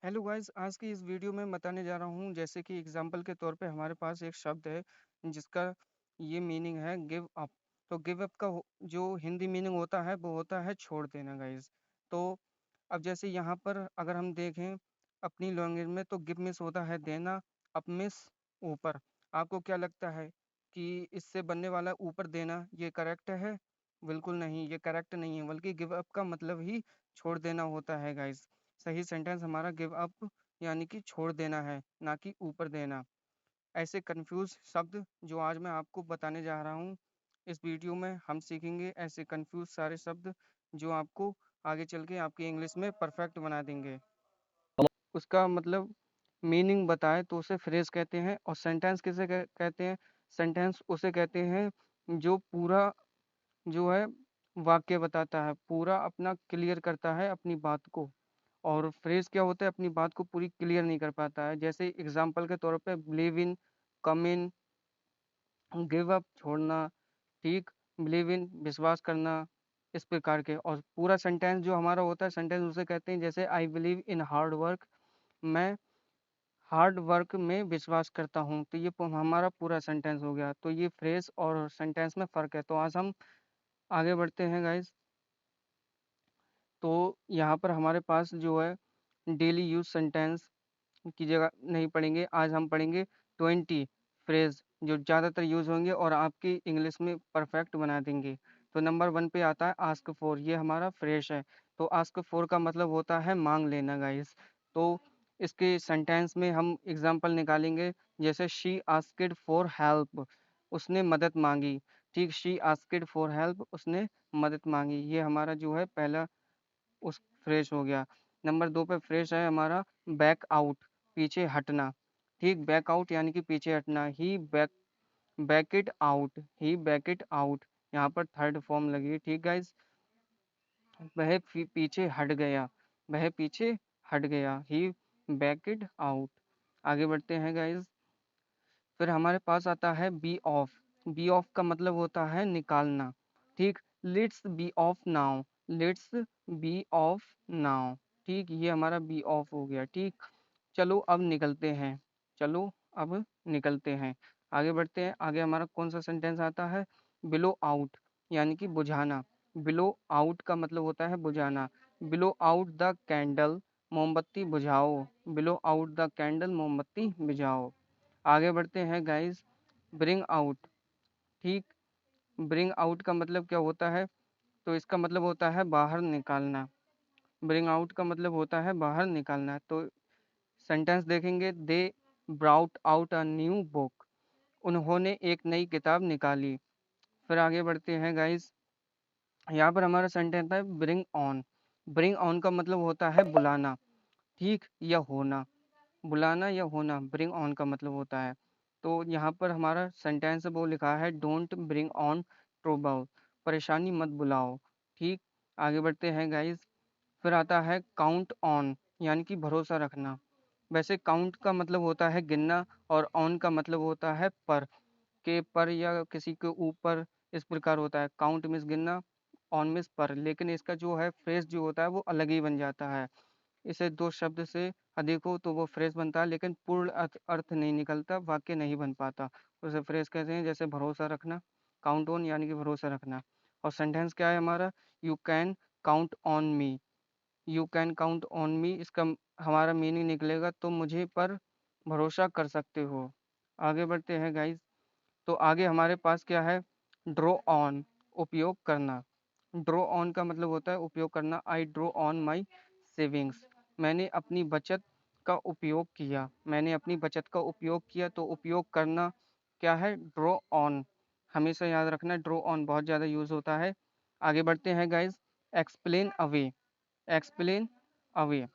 Hello guys, आज की इस वीडियो में बताने जा रहा हूँ जैसे कि एग्जांपल के तौर पे हमारे पास एक शब्द है जिसका ये मीनिंग है गिव अप। तो गिव अप का जो हिंदी मीनिंग होता है वो होता है छोड़ देना गाइस। तो अब जैसे यहाँ पर अगर हम देखें अपनी लैंग्वेज में तो गिव मीन्स होता है देना, अप मीन्स ऊपर। आपको क्या लगता है कि इससे बनने वाला ऊपर देना ये करेक्ट है? बिल्कुल नहीं, ये करेक्ट नहीं है, बल्कि गिव अप का मतलब ही छोड़ देना होता है गाइस। सही सेंटेंस हमारा गिव अप यानी कि छोड़ देना है, ना कि ऊपर देना। ऐसे कंफ्यूज शब्द जो आज मैं आपको बताने जा रहा हूँ, इस वीडियो में हम सीखेंगे ऐसे कंफ्यूज सारे शब्द जो आपको आगे चल के आपकी इंग्लिश में परफेक्ट बना देंगे। उसका मतलब मीनिंग बताए तो उसे फ्रेज कहते हैं। और सेंटेंस किसे कहते हैं? सेंटेंस उसे कहते हैं जो पूरा जो है वाक्य बताता है, पूरा अपना क्लियर करता है अपनी बात को। और फ्रेज क्या होता है? अपनी बात को पूरी क्लियर नहीं कर पाता है। जैसे एग्जाम्पल के तौर पे believe in, come in, give up छोड़ना, ठीक, बिलीव इन विश्वास करना, इस प्रकार के। और पूरा सेंटेंस जो हमारा होता है, सेंटेंस उसे कहते हैं जैसे I believe in hard work, मैं हार्ड वर्क में विश्वास करता हूँ। तो ये हमारा पूरा सेंटेंस हो गया। तो ये फ्रेज और सेंटेंस में फ़र्क है। तो आज हम आगे बढ़ते हैं गाइस। तो यहाँ पर हमारे पास जो है डेली यूज सेंटेंस की जगह नहीं पढ़ेंगे, आज हम पढ़ेंगे 20 फ्रेज जो ज़्यादातर यूज होंगे और आपकी इंग्लिश में परफेक्ट बना देंगे। तो नंबर 1 पे आता है आस्क फॉर, ये हमारा फ्रेज है। तो आस्क फॉर का मतलब होता है मांग लेना गाइस। तो इसके सेंटेंस में हम एग्जांपल निकालेंगे जैसे शी आस्क्ड फॉर हेल्प, उसने मदद मांगी। ठीक, शी आस्क्ड फॉर हेल्प, उसने मदद मांगी। ये हमारा जो है पहला उस फ्रेश हो गया। नंबर 2 पे फ्रेश है हमारा बैक आउट, पीछे हटना। ठीक, बैक आउट यानी कि पीछे हटना। Back it out, he back it out, यहाँ पर थर्ड फॉर्म लगी। ठीक गाइस, वह पीछे हट गया, वह पीछे हट गया, ही बैक इट आउट। आगे बढ़ते हैं गाइस। फिर हमारे पास आता है बी ऑफ। बी ऑफ का मतलब होता है निकालना। ठीक, let's be of now, let's be of now. ठीक, ये हमारा बी ऑफ हो गया। ठीक, चलो अब निकलते हैं, चलो अब निकलते हैं। आगे बढ़ते हैं। आगे हमारा कौन सा सेंटेंस आता है? बिलो आउट यानी कि बुझाना। बिलो आउट का मतलब होता है बुझाना। बिलो आउट द कैंडल, मोमबत्ती बुझाओ। बिलो आउट द कैंडल, मोमबत्ती बुझाओ। आगे बढ़ते हैं गाइस। Bring out. ठीक, ब्रिंग आउट का मतलब क्या होता है? तो इसका मतलब होता है बाहर निकालना। ब्रिंग आउट का मतलब होता है बाहर निकालना। तो सेंटेंस देखेंगे, they brought out a new book, उन्होंने एक नई किताब निकाली। फिर आगे बढ़ते हैं गाइस। यहाँ पर हमारा सेंटेंस है ब्रिंग ऑन। ब्रिंग ऑन का मतलब होता है बुलाना। ठीक, या होना, बुलाना या होना ब्रिंग ऑन का मतलब होता है। तो यहाँ पर हमारा सेंटेंस वो लिखा है डोंट ब्रिंग ऑन ट्रबल, परेशानी मत बुलाओ। ठीक, आगे बढ़ते हैं गाइस। फिर आता है काउंट ऑन यानी कि भरोसा रखना। वैसे काउंट का मतलब होता है गिनना और ऑन का मतलब होता है पर, के पर या किसी के ऊपर, इस प्रकार होता है। काउंट मीन्स गिनना, ऑन मीन्स पर, लेकिन इसका जो है फ्रेज जो होता है वो अलग ही बन जाता है। इसे दो शब्द से अधिक हो तो वो फ्रेज बनता है, लेकिन पूर्ण अर्थ नहीं निकलता, वाक्य नहीं बन पाता। उसे फ्रेज कहते हैं। जैसे भरोसा रखना, काउंट ऑन यानी कि भरोसा रखना। और सेंटेंस क्या है हमारा? You can count on me, you can count on me, इसका हमारा मीनिंग निकलेगा तो मुझे पर भरोसा कर सकते हो। आगे बढ़ते हैं गाइस। तो आगे हमारे पास क्या है? ड्रॉ ऑन, उपयोग करना। ड्रॉ ऑन का मतलब होता है उपयोग करना। I draw on my savings, मैंने अपनी बचत का उपयोग किया, मैंने अपनी बचत का उपयोग किया। तो उपयोग करना क्या है? Draw on. हमेशा याद रखना ड्रॉ ऑन बहुत ज़्यादा यूज़ होता है। आगे बढ़ते हैं guys. Explain away, explain away,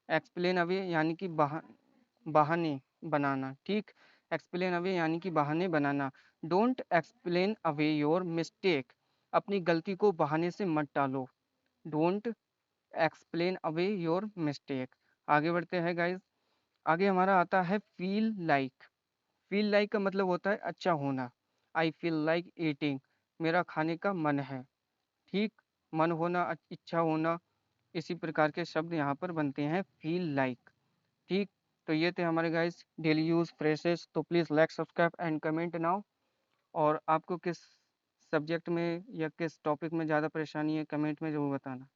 explain away यानी कि बहाने बनाना। ठीक, एक्सप्लेन अवे यानी कि बहाने बनाना। Don't explain away your mistake, अपनी गलती को बहाने से मत टालो। Don't explain away your mistake. आगे बढ़ते हैं गाइज। आगे हमारा आता है फील लाइक। फील लाइक का मतलब होता है अच्छा होना। आई फील लाइक ईटिंग, मेरा खाने का मन है। ठीक, मन होना, इच्छा होना, इसी प्रकार के शब्द यहाँ पर बनते हैं फील लाइक। ठीक, तो ये थे हमारे गाइस डेली यूज़ फ्रेजेस। तो please like, subscribe and comment now. और आपको किस सब्जेक्ट में या किस टॉपिक में ज़्यादा परेशानी है, कमेंट में ज़रूर बताना।